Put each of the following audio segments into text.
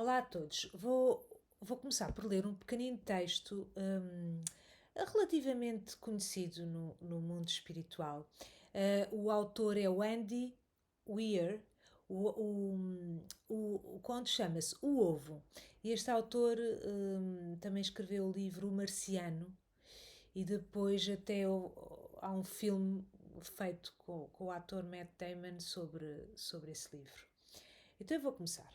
Olá a todos. Vou começar por ler um pequenino texto relativamente conhecido no mundo espiritual. O autor é o Andy Weir. O conto chama-se O Ovo. E este autor também escreveu o livro O Marciano e depois há um filme feito com o ator Matt Damon sobre esse livro. Então eu vou começar.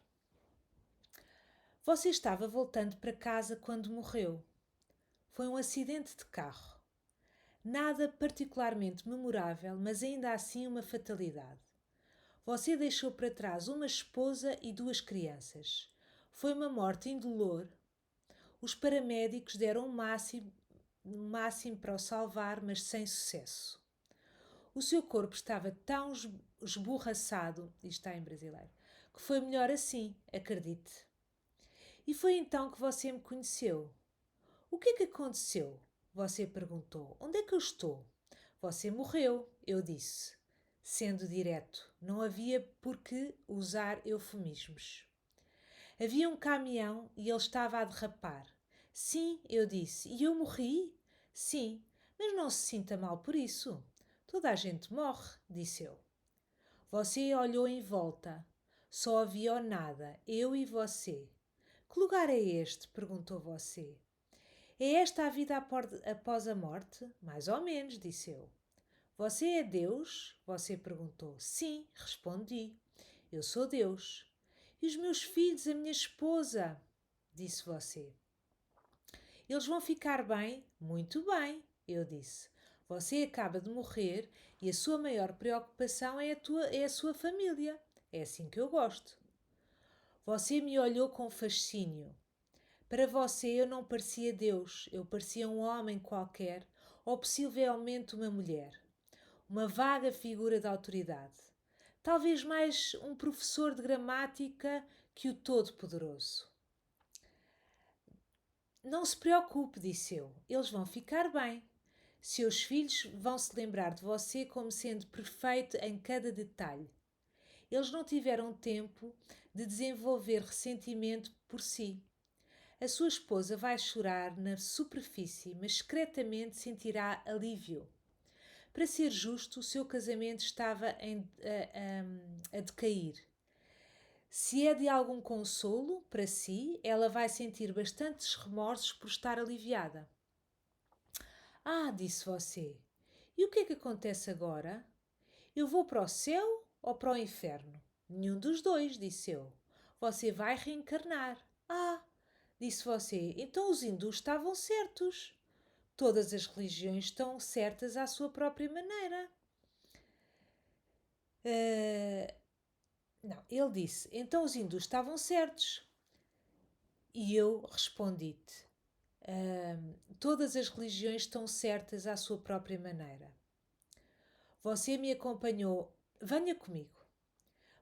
Você estava voltando para casa quando morreu. Foi um acidente de carro. Nada particularmente memorável, mas ainda assim uma fatalidade. Você deixou para trás uma esposa e duas crianças. Foi uma morte indolor. Os paramédicos deram o máximo para o salvar, mas sem sucesso. O seu corpo estava tão esborraçado, isto está em brasileiro, que foi melhor assim, acredite. E foi então que você me conheceu. O que é que aconteceu? Você perguntou. Onde é que eu estou? Você morreu, eu disse. Sendo direto, não havia por que usar eufemismos. Havia um caminhão e ele estava a derrapar. Sim, eu disse. E eu morri? Sim, mas não se sinta mal por isso. Toda a gente morre, disse eu. Você olhou em volta. Só havia o nada, eu e você. Que lugar é este? Perguntou você. É esta a vida após a morte? Mais ou menos, disse eu. Você é Deus? Você perguntou. Sim, respondi. Eu sou Deus. E os meus filhos, a minha esposa? Disse você. Eles vão ficar bem? Muito bem, eu disse. Você acaba de morrer e a sua maior preocupação é a sua família. É assim que eu gosto. Você me olhou com fascínio. Para você eu não parecia Deus, eu parecia um homem qualquer, ou possivelmente uma mulher. Uma vaga figura de autoridade. Talvez mais um professor de gramática que o Todo-Poderoso. Não se preocupe, disse eu, eles vão ficar bem. Seus filhos vão se lembrar de você como sendo perfeito em cada detalhe. Eles não tiveram tempo de desenvolver ressentimento por si. A sua esposa vai chorar na superfície, mas secretamente sentirá alívio. Para ser justo, o seu casamento estava a decair. Se é de algum consolo para si, ela vai sentir bastantes remorsos por estar aliviada. Ah, disse você. E o que é que acontece agora? Eu vou para o céu ou para o inferno? Nenhum dos dois, disse eu. Você vai reencarnar. Ah, disse você, então os hindus estavam certos. Todas as religiões estão certas à sua própria maneira. Ah, não, ele disse, então os hindus estavam certos. E eu respondi-te, todas as religiões estão certas à sua própria maneira. Você me acompanhou, venha comigo.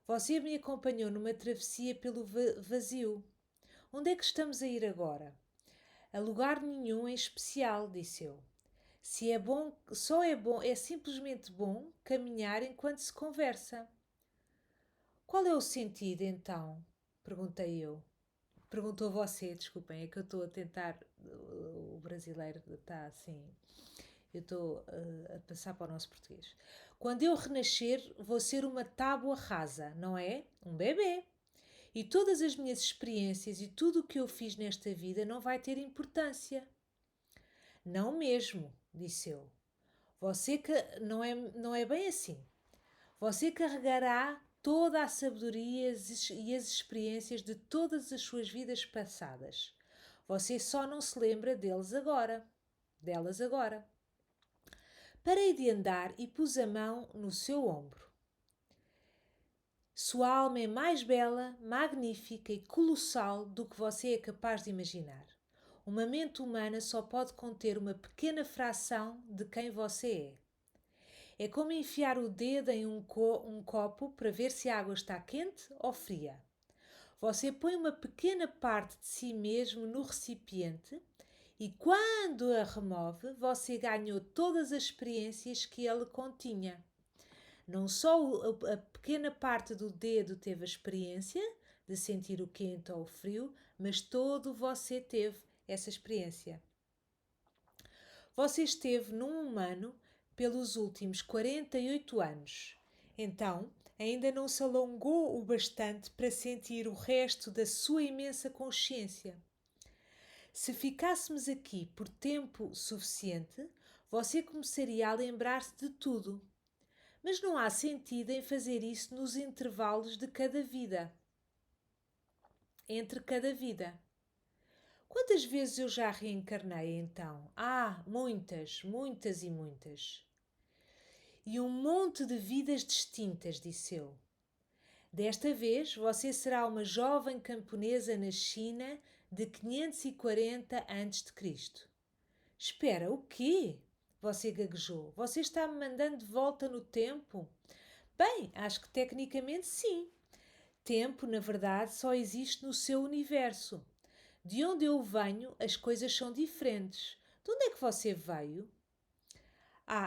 Você me acompanhou numa travessia pelo vazio. Onde é que estamos a ir agora? A lugar nenhum em especial, disse eu. Se é bom, só é bom, é simplesmente bom caminhar enquanto se conversa. Qual é o sentido, então? Perguntei eu. Perguntou você, desculpem, é que eu estou a tentar. O brasileiro está assim. Eu estou a passar para o nosso português. Quando eu renascer, vou ser uma tábua rasa, não é? Um bebê. E todas as minhas experiências e tudo o que eu fiz nesta vida não vai ter importância. Não mesmo, disse eu. Você que não é bem assim. Você carregará toda a sabedoria e as experiências de todas as suas vidas passadas. Você só não se lembra delas agora. Parei de andar e pus a mão no seu ombro. Sua alma é mais bela, magnífica e colossal do que você é capaz de imaginar. Uma mente humana só pode conter uma pequena fração de quem você é. É como enfiar o dedo em um copo para ver se a água está quente ou fria. Você põe uma pequena parte de si mesmo no recipiente e quando a remove, você ganhou todas as experiências que ele continha. Não só a pequena parte do dedo teve a experiência, de sentir o quente ou o frio, mas todo você teve essa experiência. Você esteve num humano pelos últimos 48 anos. Então, ainda não se alongou o bastante para sentir o resto da sua imensa consciência. Se ficássemos aqui por tempo suficiente, você começaria a lembrar-se de tudo. Mas não há sentido em fazer isso nos intervalos de cada vida. Entre cada vida. Quantas vezes eu já reencarnei então? Muitas, muitas e muitas. E um monte de vidas distintas, disse eu. Desta vez você será uma jovem camponesa na China de 540 a.C. Espera, o quê? Você gaguejou. Você está me mandando de volta no tempo? Bem, acho que tecnicamente sim. Tempo, na verdade, só existe no seu universo. De onde eu venho, as coisas são diferentes. De onde é que você veio?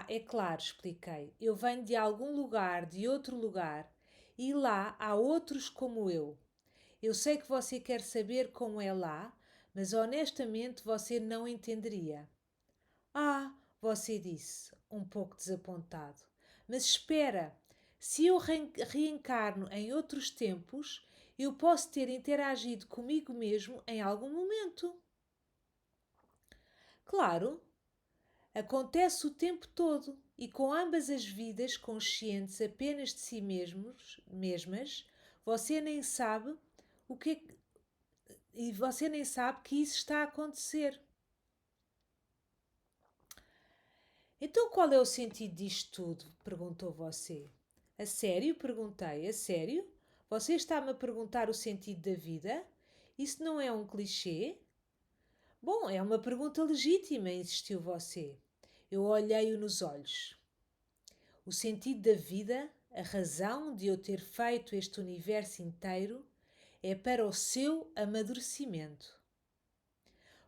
É claro, expliquei. Eu venho de algum lugar, de outro lugar, e lá há outros como eu. Eu sei que você quer saber como é lá, mas honestamente você não entenderia. Você disse, um pouco desapontado. Mas espera, se eu reencarno em outros tempos, eu posso ter interagido comigo mesmo em algum momento. Claro, acontece o tempo todo e com ambas as vidas conscientes apenas de si mesmas, você nem sabe o que é e você nem sabe que isso está a acontecer. Então qual é o sentido disto tudo? Perguntou você. A sério? Perguntei. A sério? Você está-me a perguntar o sentido da vida? Isso não é um clichê? Bom, é uma pergunta legítima, insistiu você. Eu olhei-o nos olhos. O sentido da vida, a razão de eu ter feito este universo inteiro, é para o seu amadurecimento.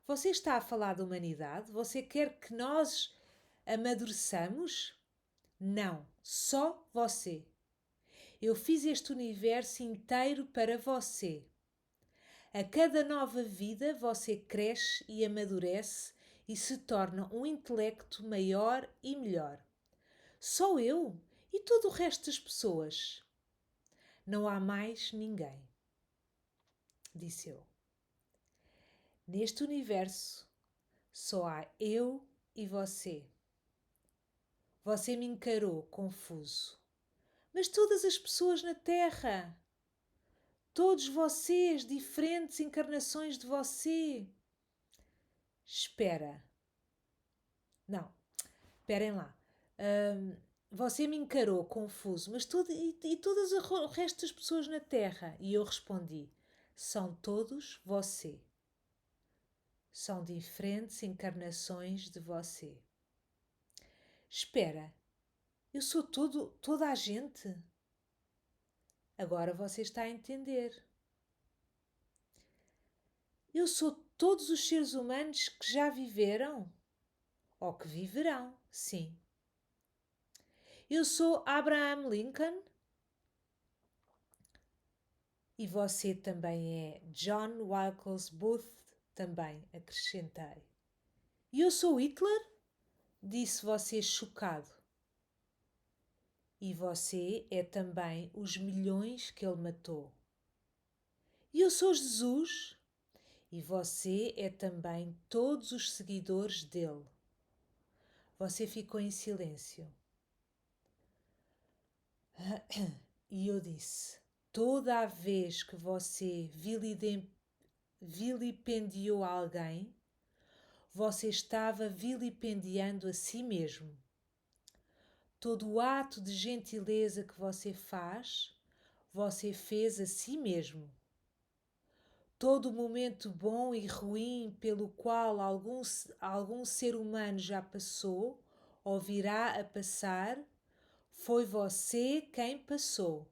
Você está a falar da humanidade? Você quer que nós amadureçamos? Não, só você. Eu fiz este universo inteiro para você. A cada nova vida você cresce e amadurece e se torna um intelecto maior e melhor. Só eu e todo o resto das pessoas. Não há mais ninguém, disse eu. Neste universo só há eu e você. Você me encarou confuso. Mas todas as pessoas na Terra, todos vocês, diferentes encarnações de você. Espera. Não, esperem lá. Você me encarou confuso, mas todas o resto das pessoas na Terra? E eu respondi: são todos você. São diferentes encarnações de você. Espera, eu sou toda a gente? Agora você está a entender. Eu sou todos os seres humanos que já viveram? Ou que viverão, sim. Eu sou Abraham Lincoln? E você também é John Wilkes Booth, também acrescentei. E eu sou Hitler? Disse você chocado. E você é também os milhões que ele matou. E eu sou Jesus? E você é também todos os seguidores dele. Você ficou em silêncio. E eu disse: toda a vez que você vilipendiou alguém, você estava vilipendiando a si mesmo. Todo o ato de gentileza que você fez a si mesmo. Todo o momento bom e ruim pelo qual algum ser humano já passou ou virá a passar, foi você quem passou.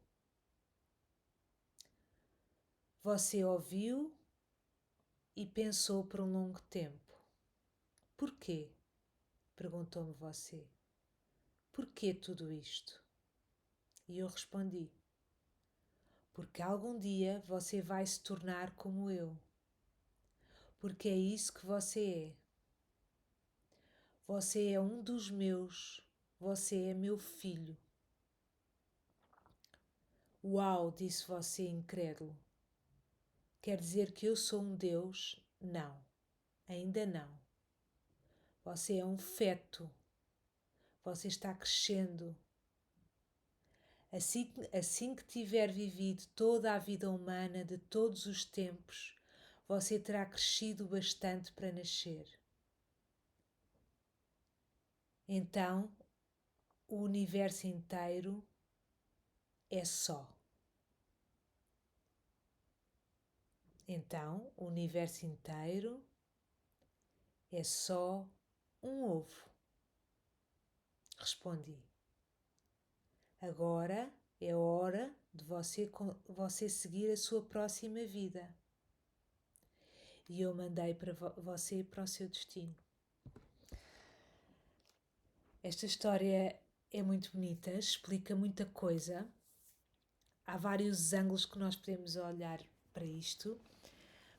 Você ouviu e pensou por um longo tempo. Porquê? Perguntou-me você. Porquê tudo isto? E eu respondi. porque algum dia você vai se tornar como eu, porque é isso que você é. Você é um dos meus, você é meu filho. Uau, disse você incrédulo. Quer dizer que eu sou um Deus? Não, ainda não. Você é um feto. Você está crescendo. Assim que tiver vivido toda a vida humana de todos os tempos, você terá crescido bastante para nascer. Então, o universo inteiro é só. Então, o universo inteiro é só um ovo. Respondi. Agora é hora de você seguir a sua próxima vida. E eu mandei para você para o seu destino. Esta história é muito bonita, explica muita coisa. Há vários ângulos que nós podemos olhar para isto,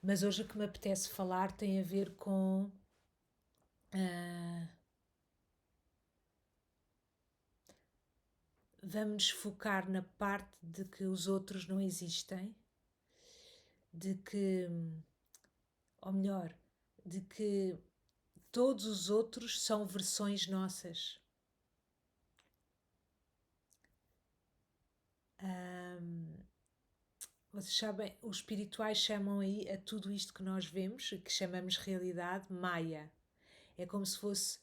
mas hoje o que me apetece falar tem a ver com vamos nos focar na parte de que os outros não existem, de que, ou melhor, de que todos os outros são versões nossas. Vocês sabem, os espirituais chamam aí a tudo isto que nós vemos, que chamamos realidade, Maya. É como se fosse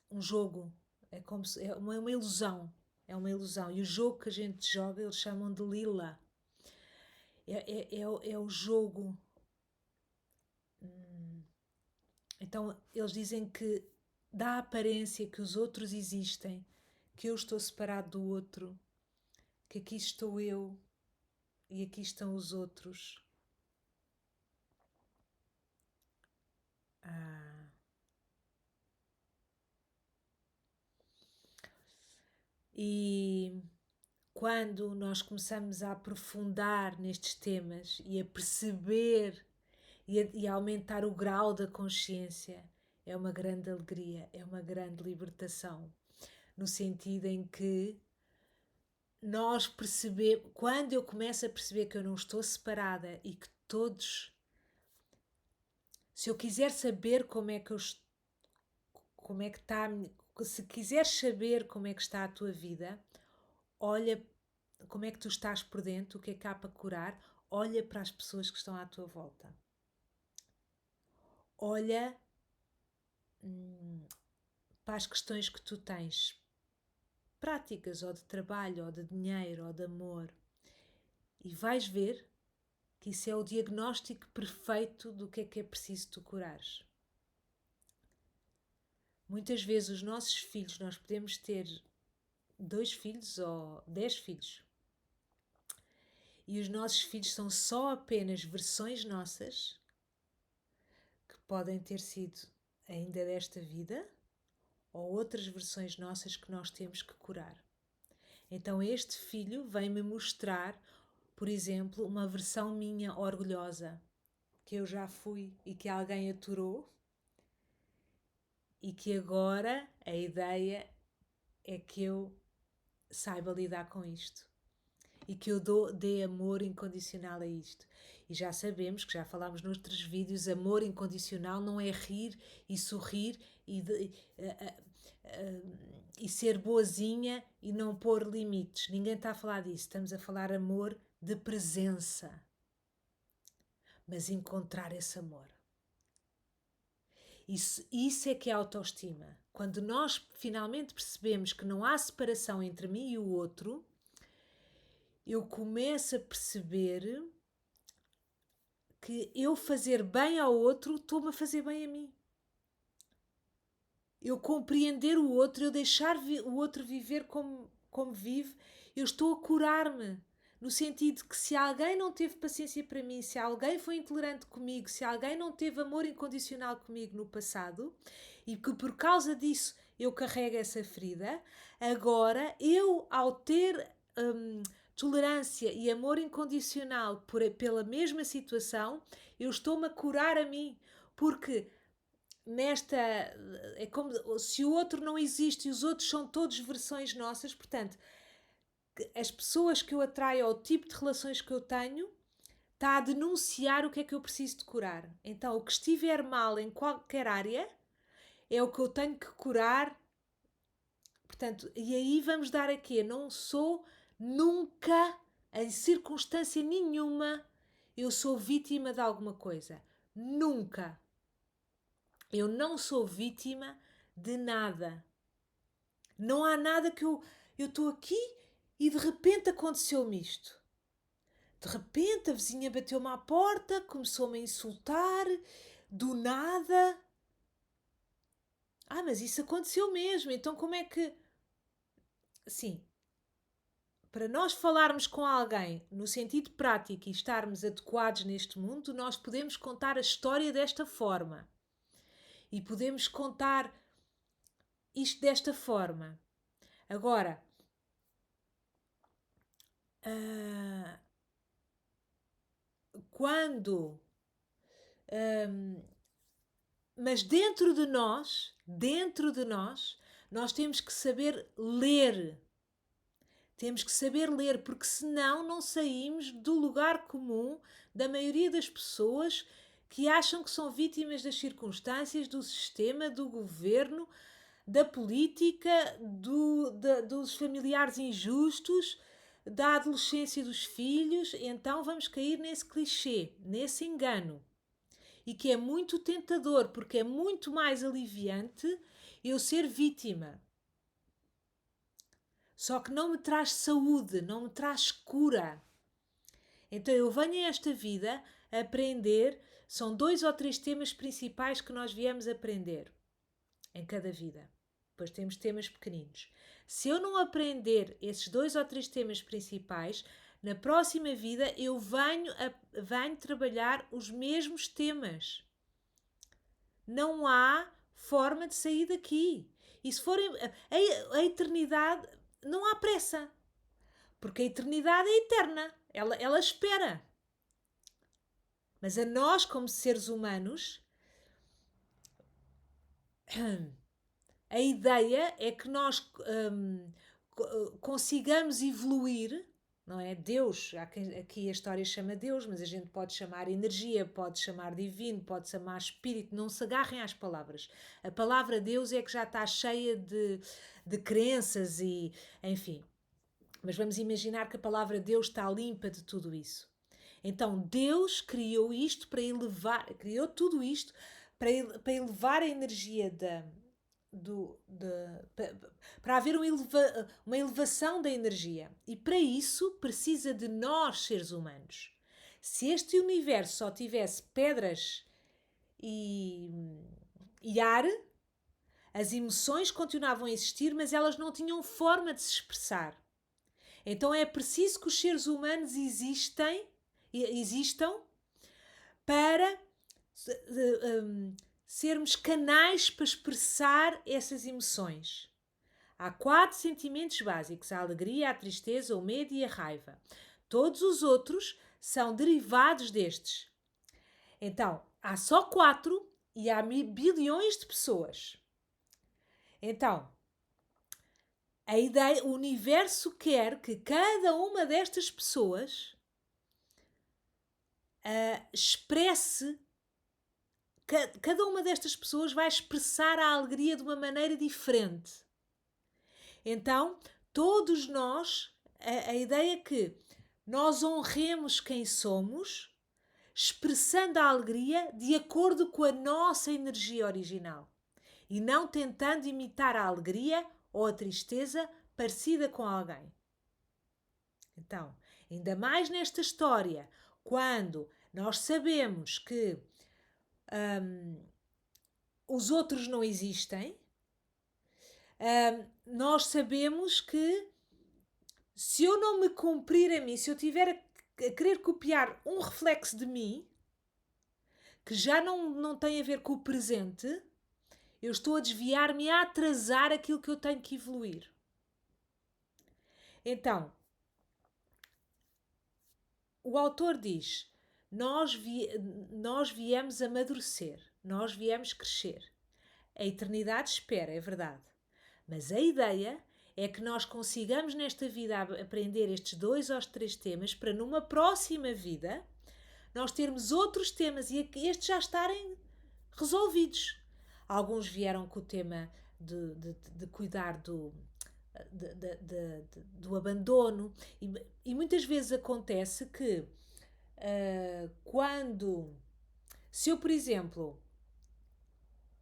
um jogo, é uma ilusão. É uma ilusão. E o jogo que a gente joga, eles chamam de lila. É o jogo. Então, eles dizem que dá a aparência que os outros existem, que eu estou separado do outro, que aqui estou eu e aqui estão os outros. E quando nós começamos a aprofundar nestes temas e a perceber e a aumentar o grau da consciência, é uma grande alegria, é uma grande libertação. No sentido em que nós percebemos, quando eu começo a perceber que eu não estou separada e que todos, se eu quiser saber como é que está, se quiseres saber como é que está a tua vida, olha como é que tu estás por dentro, o que é que há para curar, olha para as pessoas que estão à tua volta. Olha para as questões que tu tens, práticas, ou de trabalho, ou de dinheiro, ou de amor, e vais ver que isso é o diagnóstico perfeito do que é preciso tu curares. Muitas vezes os nossos filhos, nós podemos ter 2 filhos ou 10 filhos, e os nossos filhos são só apenas versões nossas que podem ter sido ainda desta vida ou outras versões nossas que nós temos que curar. Então este filho vem-me mostrar, por exemplo, uma versão minha orgulhosa, que eu já fui e que alguém aturou, e que agora a ideia é que eu saiba lidar com isto e que eu dê amor incondicional a isto. E já sabemos, que já falámos noutros vídeos, amor incondicional não é rir e sorrir e ser boazinha e não pôr limites. Ninguém está a falar disso. Estamos a falar amor de presença. Mas encontrar esse amor. Isso é que é autoestima. Quando nós finalmente percebemos que não há separação entre mim e o outro, eu começo a perceber que eu fazer bem ao outro estou-me a fazer bem a mim. Eu compreender o outro, eu deixar o outro viver como vive, eu estou a curar-me. No sentido que se alguém não teve paciência para mim, se alguém foi intolerante comigo, se alguém não teve amor incondicional comigo no passado e que por causa disso eu carrego essa ferida, agora eu, ao ter tolerância e amor incondicional pela mesma situação, eu estou-me a curar a mim, porque é como se o outro não existe e os outros são todos versões nossas. Portanto, as pessoas que eu atraio ou o tipo de relações que eu tenho está a denunciar o que é que eu preciso de curar. Então, o que estiver mal em qualquer área é o que eu tenho que curar. Portanto, e aí vamos dar a quê? Não sou nunca, em circunstância nenhuma, eu sou vítima de alguma coisa. Nunca. Eu não sou vítima de nada. Não há nada que eu estou aqui e de repente aconteceu-me isto. De repente a vizinha bateu-me à porta, começou-me a insultar, do nada. Ah, mas isso aconteceu mesmo, então como é que... Sim, para nós falarmos com alguém no sentido prático e estarmos adequados neste mundo, nós podemos contar a história desta forma. E podemos contar isto desta forma. Agora, quando... mas dentro de nós temos que saber ler. Temos que saber ler, porque senão não saímos do lugar comum da maioria das pessoas que acham que são vítimas das circunstâncias, do sistema, do governo, da política, dos familiares injustos, da adolescência dos filhos. Então vamos cair nesse clichê, nesse engano. E que é muito tentador, porque é muito mais aliviante eu ser vítima. Só que não me traz saúde, não me traz cura. Então eu venho a esta vida a aprender, são 2 ou 3 temas principais que nós viemos aprender em cada vida. Depois temos temas pequeninos. Se eu não aprender esses 2 ou 3 temas principais, na próxima vida eu venho trabalhar os mesmos temas. Não há forma de sair daqui. E se for a eternidade, não há pressa. Porque a eternidade é eterna. Ela espera. Mas a nós, como seres humanos, a ideia é que nós consigamos evoluir, não é? Deus, aqui a história chama Deus, mas a gente pode chamar energia, pode chamar divino, pode chamar espírito, não se agarrem às palavras. A palavra Deus é que já está cheia de crenças e, enfim. Mas vamos imaginar que a palavra Deus está limpa de tudo isso. Então Deus criou isto para elevar, criou tudo isto para elevar a energia para haver uma elevação da energia. E para isso precisa de nós, seres humanos. Se este universo só tivesse pedras e ar, as emoções continuavam a existir, mas elas não tinham forma de se expressar. Então é preciso que os seres humanos existam para sermos canais para expressar essas emoções. Há 4 sentimentos básicos: a alegria, a tristeza, o medo e a raiva. Todos os outros são derivados destes. Então, há só 4 e há bilhões de pessoas. Então, a ideia, o universo quer que cada uma destas pessoas expresse. Cada uma destas pessoas vai expressar a alegria de uma maneira diferente. Então, todos nós, a ideia é que nós honremos quem somos, expressando a alegria de acordo com a nossa energia original e não tentando imitar a alegria ou a tristeza parecida com alguém. Então, ainda mais nesta história, quando nós sabemos que os outros não existem, nós sabemos que se eu não me cumprir a mim, se eu tiver a querer copiar um reflexo de mim, que já não tem a ver com o presente, eu estou a desviar-me, a atrasar aquilo que eu tenho que evoluir. Então, o autor diz, nós viemos amadurecer, nós viemos crescer. A eternidade espera, é verdade. Mas a ideia é que nós consigamos nesta vida aprender estes 2 ou 3 temas para numa próxima vida nós termos outros temas e estes já estarem resolvidos. Alguns vieram com o tema de cuidar do abandono e muitas vezes acontece que se eu, por exemplo,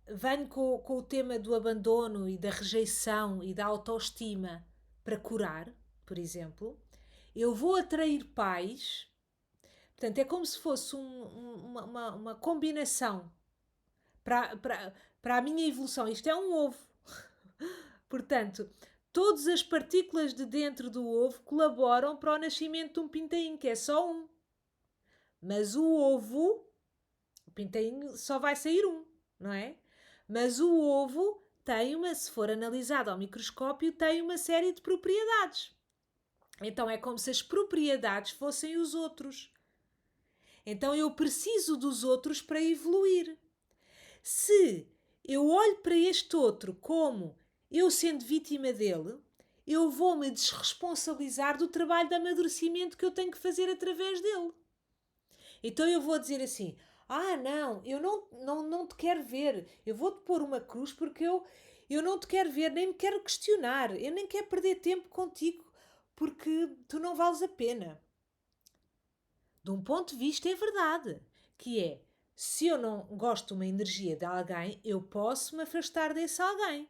venho com o tema do abandono e da rejeição e da autoestima para curar, por exemplo, eu vou atrair pais. Portanto, é como se fosse uma combinação para a minha evolução. Isto é um ovo. Portanto, todas as partículas de dentro do ovo colaboram para o nascimento de um pintainho, que é só um. Mas o pintainho só vai sair um, não é? Mas o ovo se for analisado ao microscópio, tem uma série de propriedades. Então é como se as propriedades fossem os outros. Então eu preciso dos outros para evoluir. Se eu olho para este outro como eu sendo vítima dele, eu vou-me desresponsabilizar do trabalho de amadurecimento que eu tenho que fazer através dele. Então eu vou dizer assim, não, eu não te quero ver, eu vou-te pôr uma cruz porque eu não te quero ver, nem me quero questionar, eu nem quero perder tempo contigo porque tu não vales a pena. De um ponto de vista é verdade, que é, se eu não gosto de uma energia de alguém, eu posso me afastar desse alguém.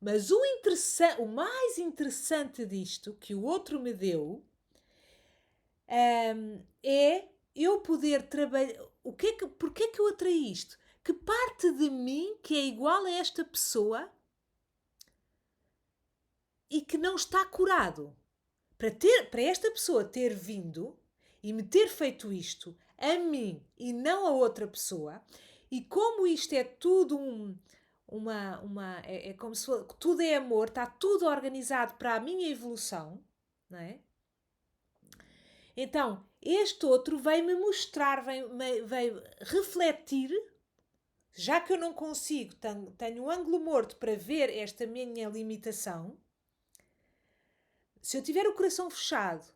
Mas o mais interessante disto, que o outro me deu, é eu poder trabalhar. Porquê é que eu atraí isto? Que parte de mim que é igual a esta pessoa e que não está curado? Para esta pessoa ter vindo e me ter feito isto a mim e não a outra pessoa, e como isto é tudo é como se tudo é amor, está tudo organizado para a minha evolução, não é? Então, este outro veio-me mostrar, veio refletir, já que eu não consigo, tenho um ângulo morto para ver esta minha limitação. Se eu tiver o coração fechado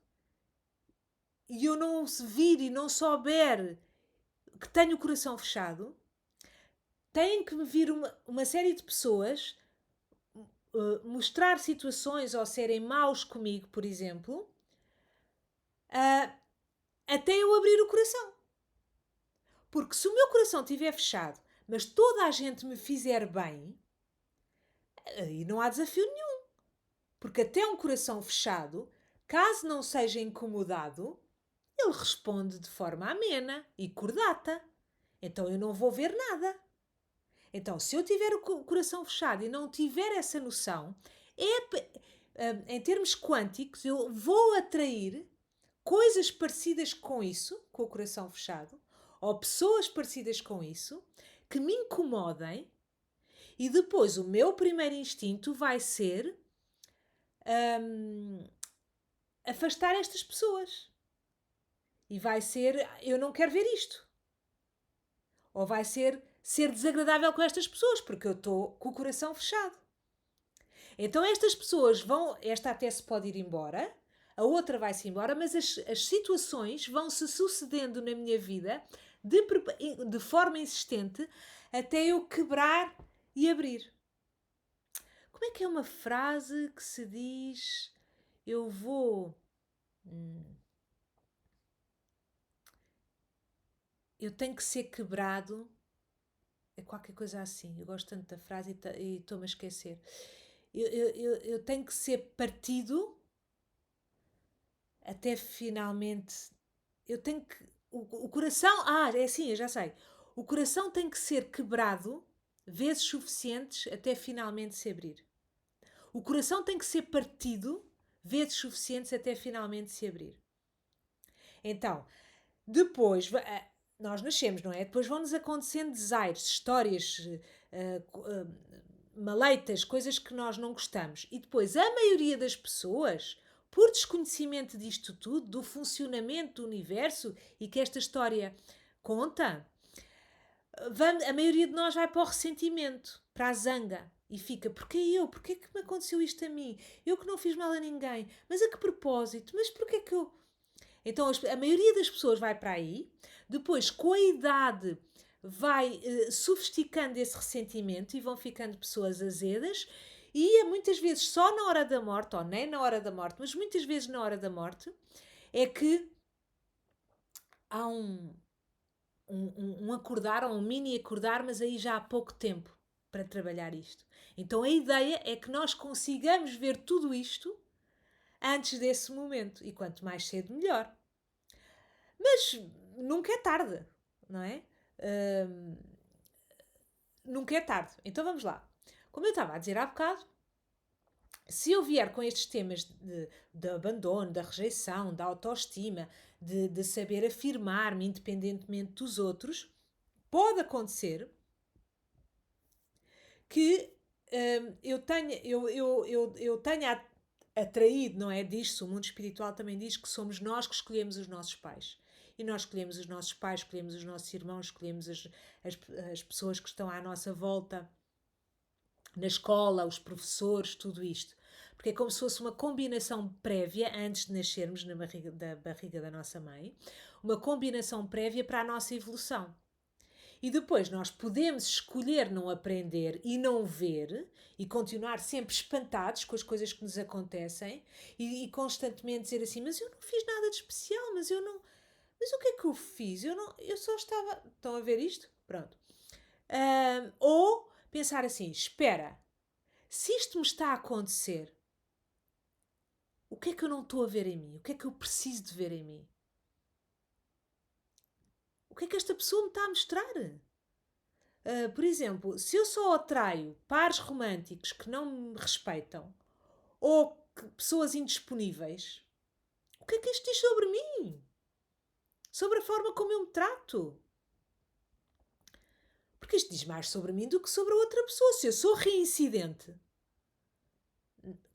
e eu não se vir e não souber que tenho o coração fechado, tem que me vir uma série de pessoas mostrar situações ou serem maus comigo, por exemplo, até eu abrir o coração. Porque se o meu coração estiver fechado, mas toda a gente me fizer bem, aí não há desafio nenhum. Porque até um coração fechado, caso não seja incomodado, ele responde de forma amena e cordata. Então eu não vou ver nada. Então, se eu tiver o coração fechado e não tiver essa noção, em termos quânticos, eu vou atrair coisas parecidas com isso, com o coração fechado, ou pessoas parecidas com isso, que me incomodem, e depois o meu primeiro instinto vai ser afastar estas pessoas. E vai ser, eu não quero ver isto. Ou vai ser desagradável com estas pessoas, porque eu estou com o coração fechado. Então estas pessoas esta até se pode ir embora, a outra vai-se embora, mas as situações vão se sucedendo na minha vida de forma insistente até eu quebrar e abrir. Como é que é uma frase que se diz eu vou... eu tenho que ser quebrado, é qualquer coisa assim, eu gosto tanto da frase e estou-me a esquecer. Eu tenho que ser partido até finalmente, eu tenho que, o coração, é assim, eu já sei, o coração tem que ser quebrado vezes suficientes até finalmente se abrir. O coração tem que ser partido vezes suficientes até finalmente se abrir. Então, depois, nós nascemos, não é? Depois vão-nos acontecendo desaires, histórias, maleitas, coisas que nós não gostamos. E depois, a maioria das pessoas, por desconhecimento disto tudo, do funcionamento do universo e que esta história conta, a maioria de nós vai para o ressentimento, para a zanga. E fica, porquê eu? Porquê que me aconteceu isto a mim? Eu que não fiz mal a ninguém. Mas a que propósito? Mas porquê que eu... Então a maioria das pessoas vai para aí. Depois, com a idade, vai sofisticando esse ressentimento e vão ficando pessoas azedas. E é muitas vezes só na hora da morte, ou nem na hora da morte, mas muitas vezes na hora da morte, é que há um acordar, ou um mini acordar, mas aí já há pouco tempo para trabalhar isto. Então a ideia é que nós consigamos ver tudo isto antes desse momento. E quanto mais cedo, melhor. Mas nunca é tarde, não é? Nunca é tarde. Então vamos lá. Como eu estava a dizer há bocado, se eu vier com estes temas de abandono, da rejeição, da autoestima, de saber afirmar-me independentemente dos outros, pode acontecer que eu tenha atraído, não é disto, o mundo espiritual também diz que somos nós que escolhemos os nossos pais. E nós escolhemos os nossos pais, escolhemos os nossos irmãos, escolhemos as pessoas que estão à nossa volta, na escola, os professores, tudo isto. Porque é como se fosse uma combinação prévia, antes de nascermos na barriga da nossa mãe, uma combinação prévia para a nossa evolução. E depois nós podemos escolher não aprender e não ver e continuar sempre espantados com as coisas que nos acontecem e constantemente dizer assim, mas eu não fiz nada de especial, mas eu não... Mas o que é que eu fiz? Eu só estava... Estão a ver isto? Pronto. Ou pensar assim, espera, se isto me está a acontecer, o que é que eu não estou a ver em mim? O que é que eu preciso de ver em mim? O que é que esta pessoa me está a mostrar? Por exemplo, se eu só atraio pares românticos que não me respeitam ou pessoas indisponíveis, o que é que isto diz sobre mim? Sobre a forma como eu me trato? Porque isto diz mais sobre mim do que sobre a outra pessoa. Se eu sou reincidente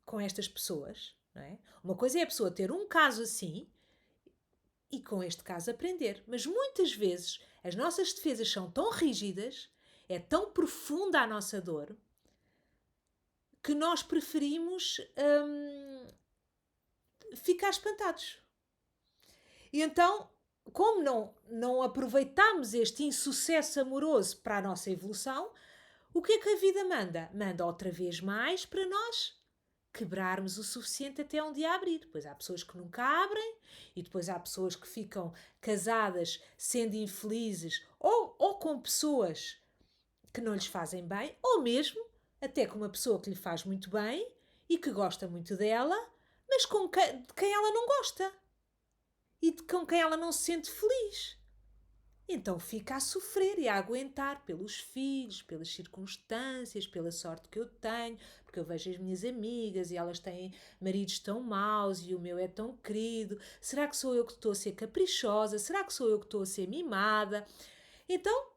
com estas pessoas, não é? Uma coisa é a pessoa ter um caso assim e com este caso aprender. Mas muitas vezes as nossas defesas são tão rígidas, é tão profunda a nossa dor, que nós preferimos ficar espantados. E então, como não aproveitamos este insucesso amoroso para a nossa evolução, o que é que a vida manda? Manda outra vez mais para nós quebrarmos o suficiente até um dia abrir. Depois há pessoas que nunca abrem e depois há pessoas que ficam casadas sendo infelizes ou com pessoas que não lhes fazem bem, ou mesmo até com uma pessoa que lhe faz muito bem e que gosta muito dela, mas de quem ela não gosta e com quem ela não se sente feliz. Então fica a sofrer e a aguentar pelos filhos, pelas circunstâncias, pela sorte que eu tenho, porque eu vejo as minhas amigas e elas têm maridos tão maus e o meu é tão querido. Será que sou eu que estou a ser caprichosa? Será que sou eu que estou a ser mimada? Então,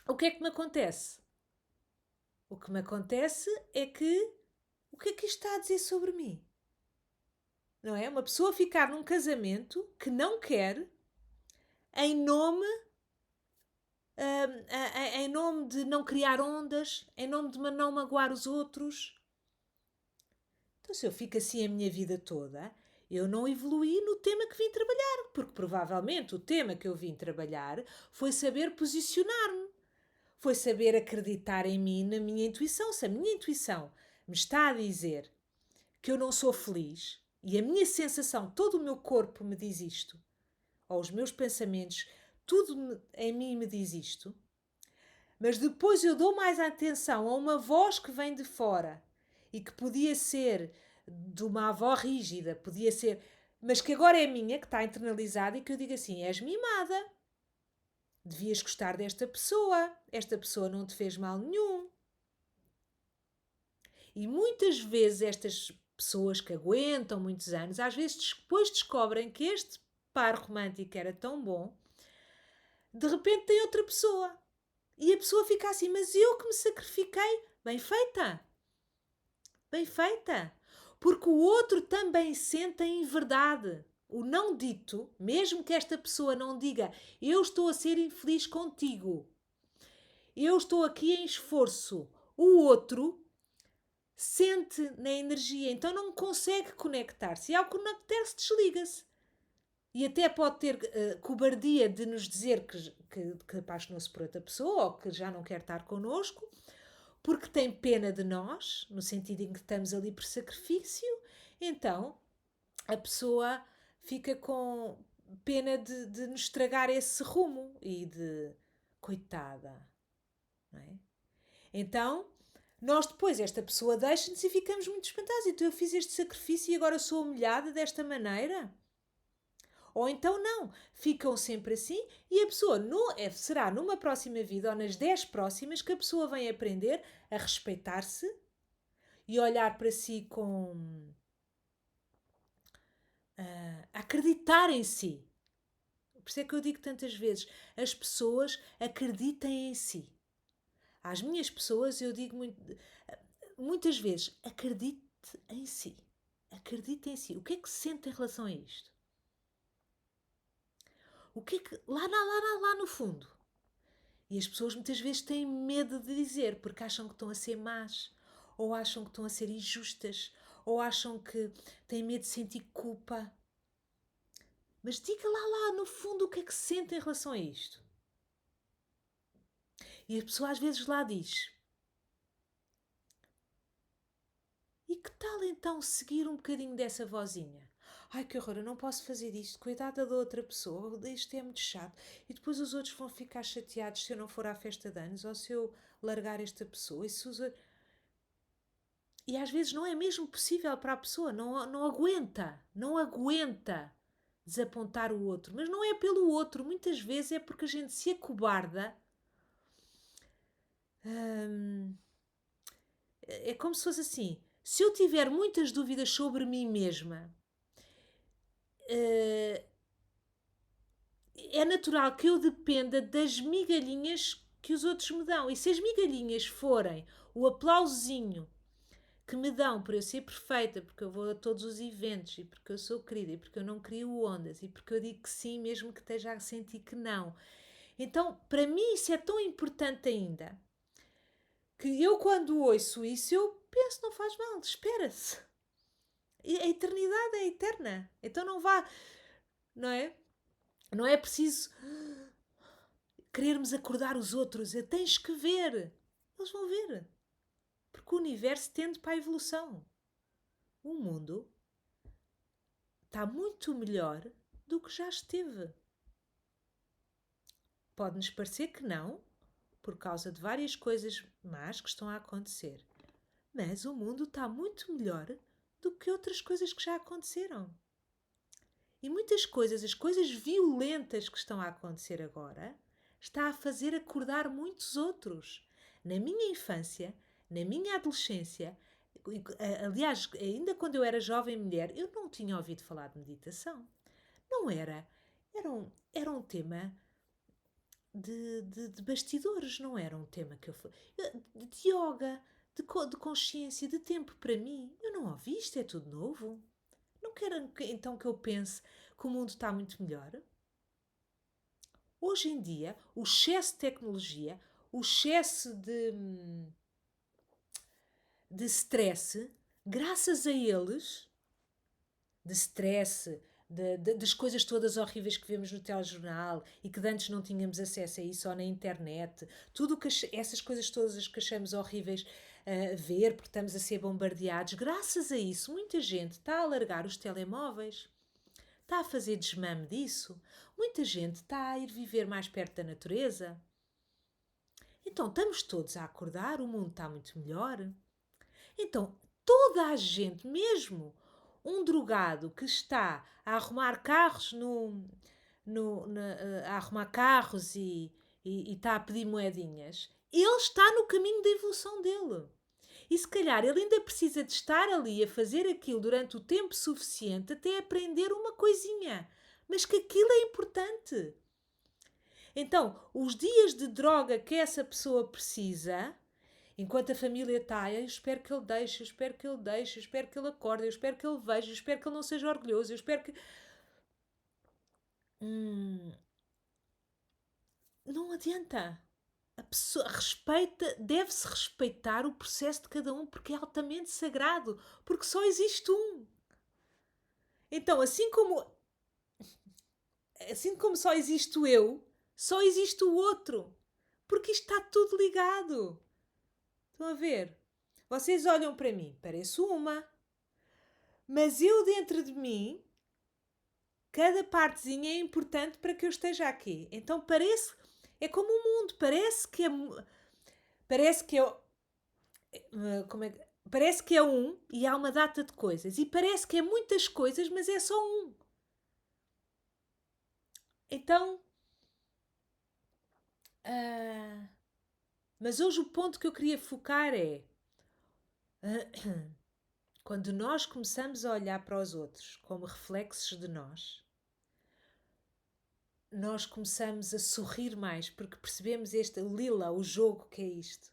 o que é que me acontece? O que me acontece é que o que é que isto está a dizer sobre mim? Não é? Uma pessoa ficar num casamento que não quer em nome em nome de não criar ondas, em nome de não magoar os outros. Então, se eu fico assim a minha vida toda, eu não evoluí no tema que vim trabalhar, porque provavelmente o tema que eu vim trabalhar foi saber posicionar-me, foi saber acreditar em mim, na minha intuição. Se a minha intuição me está a dizer que eu não sou feliz e a minha sensação, todo o meu corpo me diz isto, ou os meus pensamentos, tudo em mim me diz isto, mas depois eu dou mais atenção a uma voz que vem de fora e que podia ser de uma avó rígida, podia ser, mas que agora é minha, que está internalizada e que eu digo assim: és mimada, devias gostar desta pessoa, esta pessoa não te fez mal nenhum. E muitas vezes estas pessoas que aguentam muitos anos, às vezes depois descobrem que este par romântico era tão bom, de repente tem outra pessoa. E a pessoa fica assim, mas eu que me sacrifiquei. Bem feita. Bem feita. Porque o outro também sente em verdade. O não dito, mesmo que esta pessoa não diga eu estou a ser infeliz contigo, eu estou aqui em esforço, o outro sente na energia, então não consegue conectar-se. E ao conectar-se, desliga-se. E até pode ter cobardia de nos dizer que apaixonou-se por outra pessoa ou que já não quer estar connosco, porque tem pena de nós, no sentido em que estamos ali por sacrifício. Então a pessoa fica com pena de nos estragar esse rumo e de coitada, não é? Então nós depois, esta pessoa deixa-nos e ficamos muito espantados. Então eu fiz este sacrifício e agora sou humilhada desta maneira? Ou então não, ficam sempre assim e a pessoa será numa próxima vida ou nas 10 próximas que a pessoa vem aprender a respeitar-se e olhar para si com... a acreditar em si. Por isso é que eu digo tantas vezes, as pessoas acreditem em si. Às minhas pessoas eu digo muitas vezes, acredite em si. Acredite em si. O que é que se sente em relação a isto? O que é que... Lá no fundo. E as pessoas muitas vezes têm medo de dizer, porque acham que estão a ser más, ou acham que estão a ser injustas, ou acham que têm medo de sentir culpa. Mas diga lá no fundo o que é que se sente em relação a isto. E a pessoa às vezes lá diz: e que tal então seguir um bocadinho dessa vozinha? Ai, que horror, eu não posso fazer isto, coitada da outra pessoa, isto é muito chato. E depois os outros vão ficar chateados se eu não for à festa de anos ou se eu largar esta pessoa. E às vezes não é mesmo possível para a pessoa, não aguenta desapontar o outro. Mas não é pelo outro, muitas vezes é porque a gente se acobarda. É como se fosse assim, se eu tiver muitas dúvidas sobre mim mesma, é natural que eu dependa das migalhinhas que os outros me dão. E se as migalhinhas forem o aplausinho que me dão por eu ser perfeita, porque eu vou a todos os eventos, e porque eu sou querida, e porque eu não crio ondas, e porque eu digo que sim, mesmo que esteja a sentir que não. Então, para mim, isso é tão importante ainda, que eu, quando ouço isso, eu penso, não faz mal, espera-se. A eternidade é eterna. Então não vá, não é? Não é preciso querermos acordar os outros. Tens que ver. Eles vão ver. Porque o universo tende para a evolução. O mundo está muito melhor do que já esteve. Pode-nos parecer que não, por causa de várias coisas más que estão a acontecer. Mas o mundo está muito melhor do que outras coisas que já aconteceram. E muitas coisas, as coisas violentas que estão a acontecer agora, está a fazer acordar muitos outros. Na minha infância, na minha adolescência, aliás, ainda quando eu era jovem mulher, eu não tinha ouvido falar de meditação. Não era. Era um tema de bastidores, não era um tema que eu... De yoga, de consciência, de tempo para mim. Eu não ouvi, isto é tudo novo. Não quero então que eu pense que o mundo está muito melhor? Hoje em dia, o excesso de tecnologia, o excesso de stress, graças a eles, de stress, das coisas todas horríveis que vemos no telejornal e que antes não tínhamos acesso a isso ou na internet, tudo que essas coisas todas que achamos horríveis a ver porque estamos a ser bombardeados, graças a isso muita gente está a largar os telemóveis, está a fazer desmame disso, muita gente está a ir viver mais perto da natureza. Então estamos todos a acordar, o mundo está muito melhor. Então toda a gente, mesmo um drogado que está a arrumar carros a arrumar carros e está a pedir moedinhas, ele está no caminho da evolução dele. E se calhar ele ainda precisa de estar ali a fazer aquilo durante o tempo suficiente até aprender uma coisinha. Mas que aquilo é importante. Então, os dias de droga que essa pessoa precisa, Enquanto a família está, eu espero que ele deixe, eu espero que ele deixe, eu espero que ele acorde, eu espero que ele veja, eu espero que ele não seja orgulhoso, eu espero que... Não adianta. A pessoa respeita, deve-se respeitar o processo de cada um, porque é altamente sagrado, porque só existe um. Então, assim como só existe o eu, só existe o outro, porque isto está tudo ligado. Estão a ver? Vocês olham para mim, pareço uma, mas eu dentro de mim, cada partezinha é importante para que eu esteja aqui. Então parece, é como o mundo, como é, parece que é um e há uma data de coisas. E parece que é muitas coisas, mas é só um. Então, mas hoje o ponto que eu queria focar é quando nós começamos a olhar para os outros como reflexos de nós começamos a sorrir mais porque percebemos este lila, o jogo que é isto.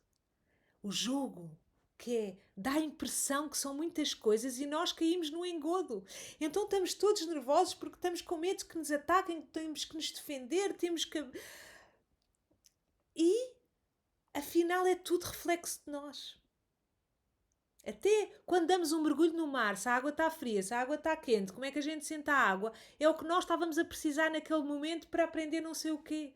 O jogo que dá a impressão que são muitas coisas e nós caímos no engodo. Então estamos todos nervosos porque estamos com medo que nos ataquem, temos que nos defender, temos que... E, afinal, é tudo reflexo de nós. Até quando damos um mergulho no mar, se a água está fria, se a água está quente, como é que a gente sente a água? É o que nós estávamos a precisar naquele momento para aprender não sei o quê.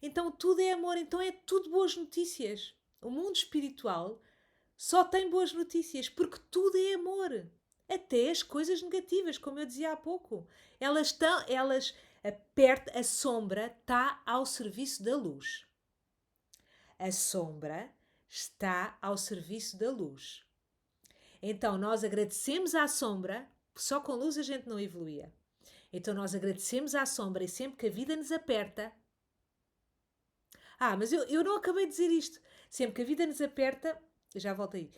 Então tudo é amor, então é tudo boas notícias. O mundo espiritual só tem boas notícias, porque tudo é amor. Até as coisas negativas, como eu dizia há pouco. A sombra está ao serviço da luz. A sombra está ao serviço da luz. Então nós agradecemos à sombra, só com luz a gente não evoluía. Então nós agradecemos à sombra e sempre que a vida nos aperta... mas eu não acabei de dizer isto. Sempre que a vida nos aperta... Já volto aí.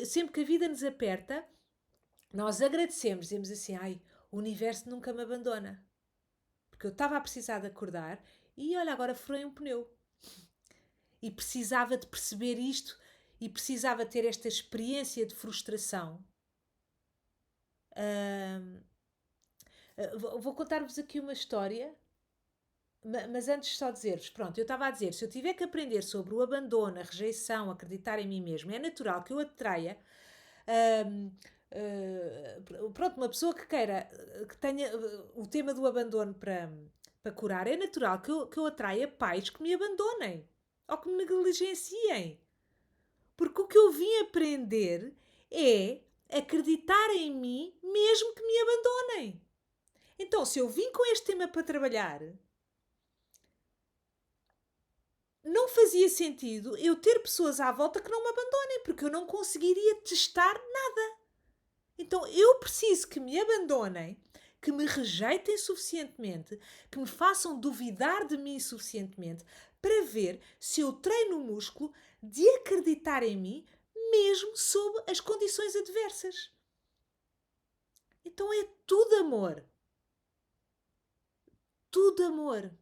Sempre que a vida nos aperta, nós agradecemos, dizemos assim, o universo nunca me abandona. Porque eu estava a precisar de acordar e olha, agora furei um pneu. E precisava de perceber isto e precisava ter esta experiência de frustração. Vou contar-vos aqui uma história, mas antes só dizer-vos, pronto, eu estava a dizer, se eu tiver que aprender sobre o abandono, a rejeição, acreditar em mim mesmo, é natural que eu atraia pronto, uma pessoa que queira, que tenha o tema do abandono para curar, é natural que eu atraia pais que me abandonem ou que me negligenciem. Porque o que eu vim aprender é acreditar em mim mesmo que me abandonem. Então, se eu vim com este tema para trabalhar, não fazia sentido eu ter pessoas à volta que não me abandonem, porque eu não conseguiria testar nada. Então eu preciso que me abandonem, que me rejeitem suficientemente, que me façam duvidar de mim suficientemente para ver se eu treino o músculo de acreditar em mim mesmo sob as condições adversas. Então é tudo amor. Tudo amor.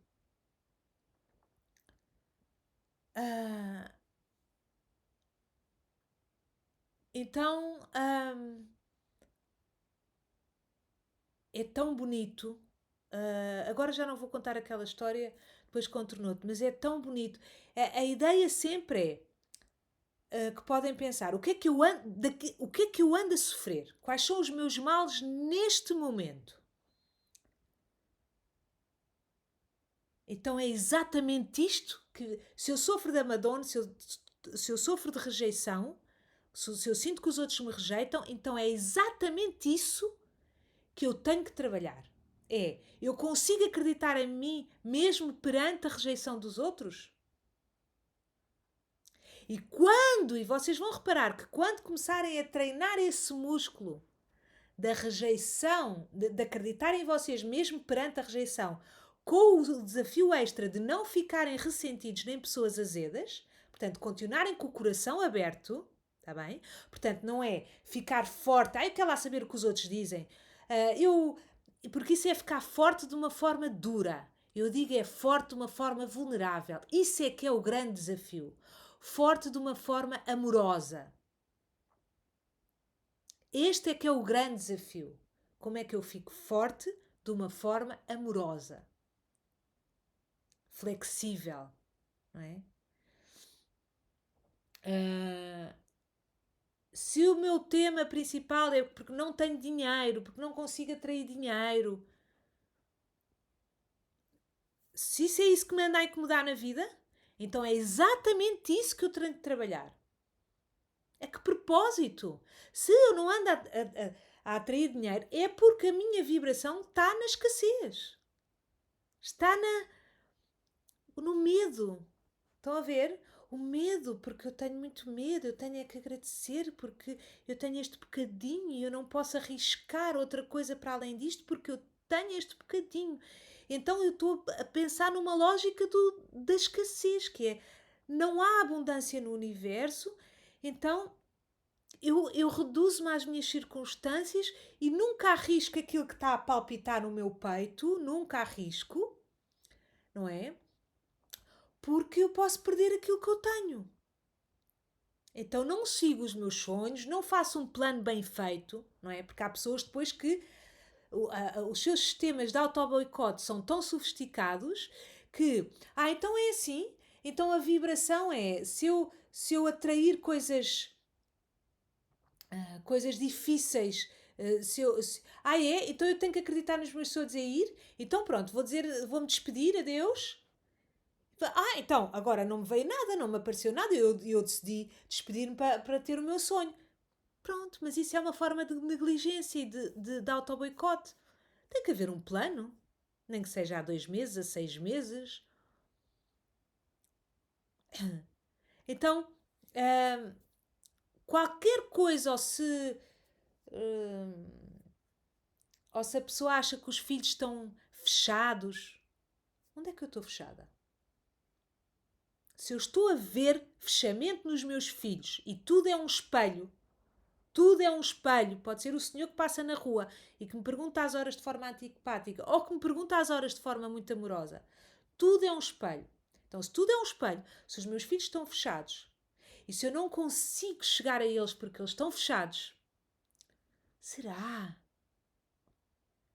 Então é tão bonito. Agora já não vou contar aquela história, depois conto noutro, mas é tão bonito. A ideia sempre é que podem pensar o que é que eu ando a sofrer? Quais são os meus males neste momento? Então é exatamente isto que, se eu sofro de abandono, se eu sofro de rejeição, se eu sinto que os outros me rejeitam, então é exatamente isso que eu tenho que trabalhar. Eu consigo acreditar em mim mesmo perante a rejeição dos outros? E vocês vão reparar que quando começarem a treinar esse músculo da rejeição, de acreditar em vocês mesmo perante a rejeição, com o desafio extra de não ficarem ressentidos nem pessoas azedas, portanto, continuarem com o coração aberto, está bem? Portanto, não é ficar forte, eu quero lá saber o que os outros dizem, porque isso é ficar forte de uma forma dura. Eu digo é forte de uma forma vulnerável. Isso é que é o grande desafio. forte de uma forma amorosa. Este é que é o grande desafio. Como é que eu fico forte de uma forma amorosa? Flexível, não é? Se o meu tema principal é porque não tenho dinheiro, porque não consigo atrair dinheiro, se isso é isso que me anda a incomodar na vida, então é exatamente isso que eu tenho de trabalhar. A que propósito? Se eu não ando a atrair dinheiro, é porque a minha vibração está na escassez. Está no medo. Estão a ver? O medo, porque eu tenho muito medo, eu tenho é que agradecer, porque eu tenho este bocadinho e eu não posso arriscar outra coisa para além disto, porque eu tenho este bocadinho. Então eu estou a pensar numa lógica da escassez, que é não há abundância no universo, então eu reduzo-me às minhas circunstâncias e nunca arrisco aquilo que está a palpitar no meu peito, nunca arrisco, não é? Porque eu posso perder aquilo que eu tenho. Então não sigo os meus sonhos, não faço um plano bem feito, não é? Porque há pessoas depois que os seus sistemas de auto-boicote são tão sofisticados que, então é assim, então a vibração é, se eu atrair coisas difíceis, então eu tenho que acreditar nos meus sonhos a ir, então pronto, vou-me despedir, adeus. Então, agora não me veio nada, não me apareceu nada, eu decidi despedir-me para ter o meu sonho. Pronto, mas isso é uma forma de negligência e de auto-boicote. Tem que haver um plano, nem que seja há 2 meses, a 6 meses. Então, qualquer coisa, ou se a pessoa acha que os filhos estão fechados, onde é que eu estou fechada? Se eu estou a ver fechamento nos meus filhos e tudo é um espelho, pode ser o senhor que passa na rua e que me pergunta às horas de forma antipática ou que me pergunta às horas de forma muito amorosa. Tudo é um espelho. Então, se tudo é um espelho, se os meus filhos estão fechados e se eu não consigo chegar a eles porque eles estão fechados, será?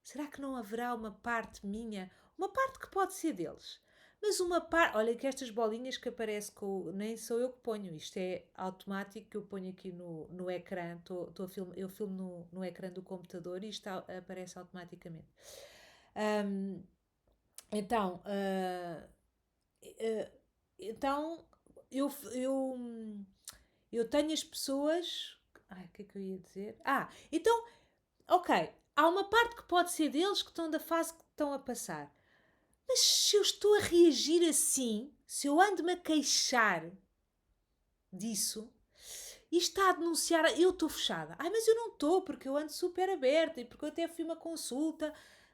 Será que não haverá uma parte minha, uma parte que pode ser deles, mas uma parte. Olha que estas bolinhas que aparece com. Nem sou eu que ponho, isto é automático que eu ponho aqui no ecrã. Eu filmo no ecrã do computador e isto aparece automaticamente. Um, então, então eu, eu, eu tenho as pessoas. Ai, o que é que eu ia dizer? Então, ok, há uma parte que pode ser deles que estão da fase que estão a passar. Mas se eu estou a reagir assim, se eu ando-me a queixar disso, e está a denunciar, eu estou fechada. Mas eu não estou, porque eu ando super aberta e porque eu até fui uma consulta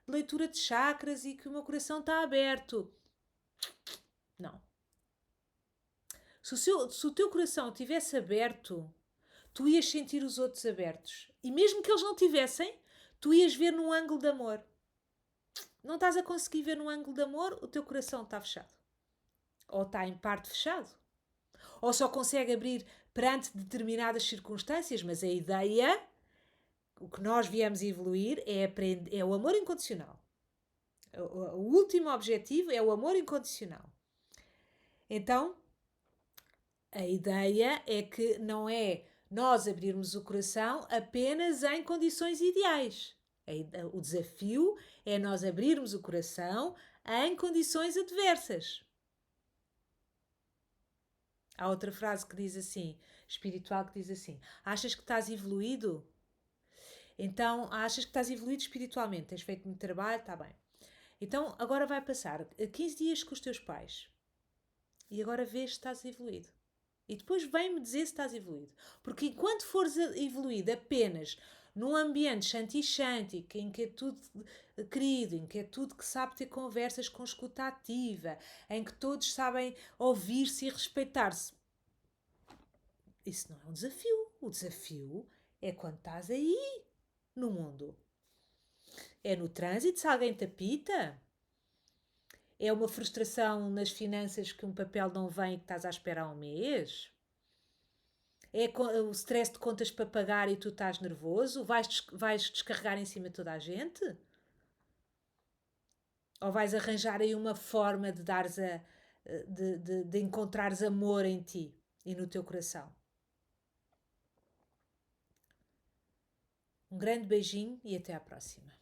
de leitura de chakras e que o meu coração está aberto. Não. Se o teu coração estivesse aberto, tu ias sentir os outros abertos. E mesmo que eles não tivessem, tu ias ver num ângulo de amor. Não estás a conseguir ver num ângulo de amor, o teu coração está fechado. Ou está em parte fechado. Ou só consegue abrir perante determinadas circunstâncias, mas a ideia, o que nós viemos evoluir, é o amor incondicional. O último objetivo é o amor incondicional. Então, a ideia é que não é nós abrirmos o coração apenas em condições ideais. O desafio é nós abrirmos o coração em condições adversas. Há outra frase que diz assim, espiritual, que diz assim: achas que estás evoluído? Então, achas que estás evoluído espiritualmente, tens feito muito trabalho, está bem. Então, agora vai passar 15 dias com os teus pais e agora vês se estás evoluído. E depois vem-me dizer se estás evoluído. Porque enquanto fores evoluído apenas num ambiente shanti-shanti, em que é tudo querido, em que é tudo que sabe ter conversas com escuta ativa, em que todos sabem ouvir-se e respeitar-se, isso não é um desafio. O desafio é quando estás aí no mundo. É no trânsito, se alguém te apita. É uma frustração nas finanças que um papel não vem e que estás à espera há um mês? É o stress de contas para pagar e tu estás nervoso? Vais descarregar em cima de toda a gente? Ou vais arranjar aí uma forma de dares de encontrares amor em ti e no teu coração? Um grande beijinho e até à próxima.